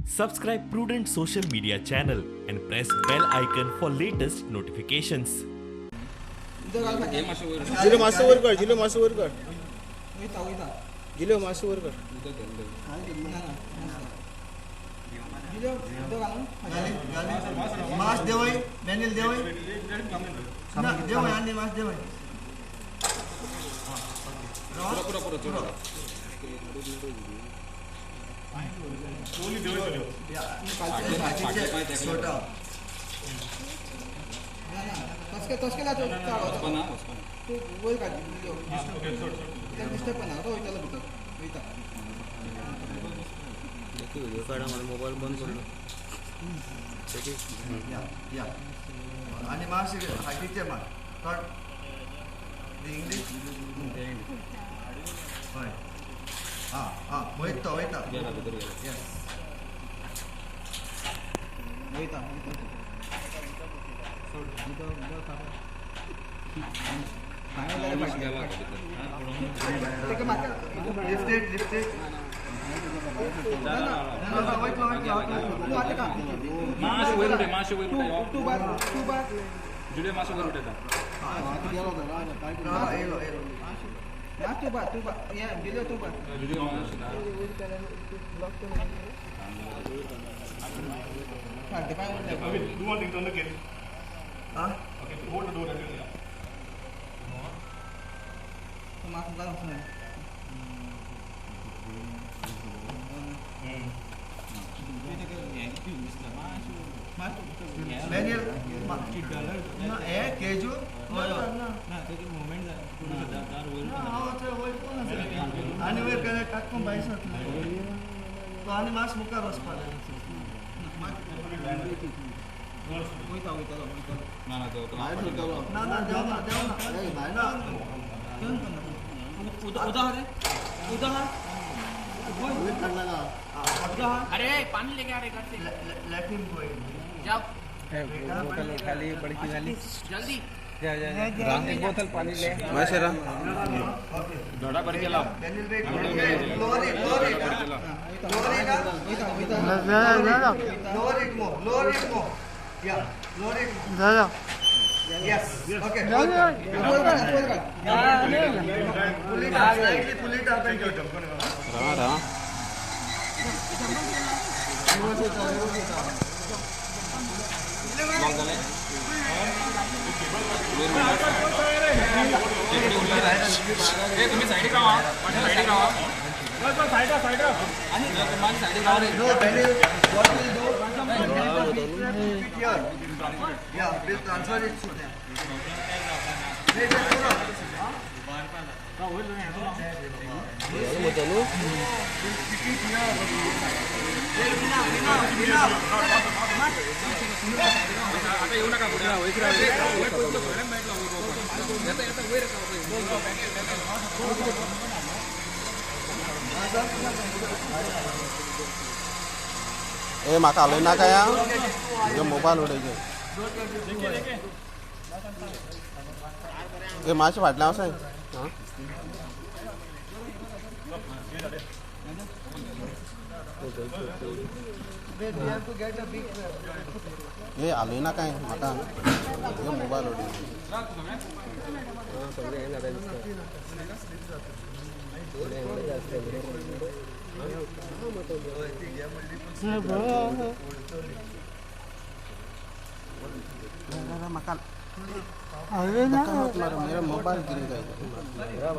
Subscribe Prudent social media channel and press bell icon for latest notifications. जिलो master वर कर जिलो master वर कर जिलो मास्टर वर कर मास देवय डॅनियल देवय ना देवय आणि मास देवय पुरा सोली देवय छोटा तसके ला तो तू बोल का डिस्टर्ब पण तो इथला भितर इथं देखो व्हिडिओ काढा मला मोबाईल बंद करू या आणि मास हाकीचे मास कट इंग्लिश होय हां वयता गेला भितर गेला यस वयता lifted Daniel, na keju, na त्याची मोमेंट झाली आणि वर काय टाकून बाईस तो आणि मास मुका रस पाले अरे पानी लेके आ रहे घर से लेकिन कोई जाओ बोतल खाली बड़की झाली जल्दी जा एक बोतल पानी ले माशरा थोड़ा कर के लाओ लोअर इट या lower it yes okay pull it up and रहा तुम्ही साइड राहा साइड राहा साइड आणि तुम्हाला साइड राहा no Daniel what will do here yeah please transfer it to them आता येऊ नका पुढे ए माका आलोय ना काय जो मोबाईल उडायचे ए मासे फाटल्या असं ए आलोय ना काय माका जो मोबाईल उडायचे मकान मेरा मोबाइल गिर गया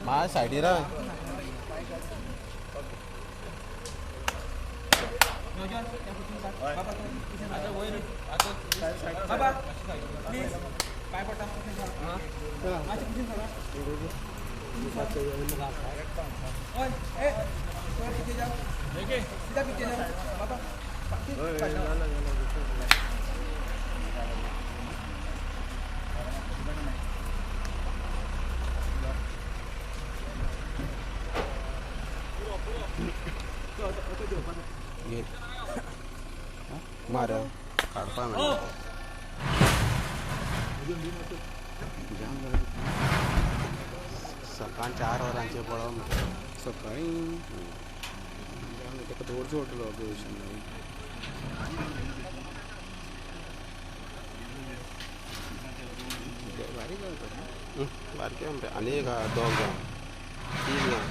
मा साइड रा बाबा प्लीज पाय पडता मातशें कुशीन सरा ओय ए थोड़ा पीछे जाओ सीधा पीछे जाओ बाबा मारा काढपा सकाळ 4 वरांचे पळोवन सकाळी ताका दवरचो पडटलो ऑब्जर्वेशन बारीक बारके आनी एक दोग जावं 3 जावं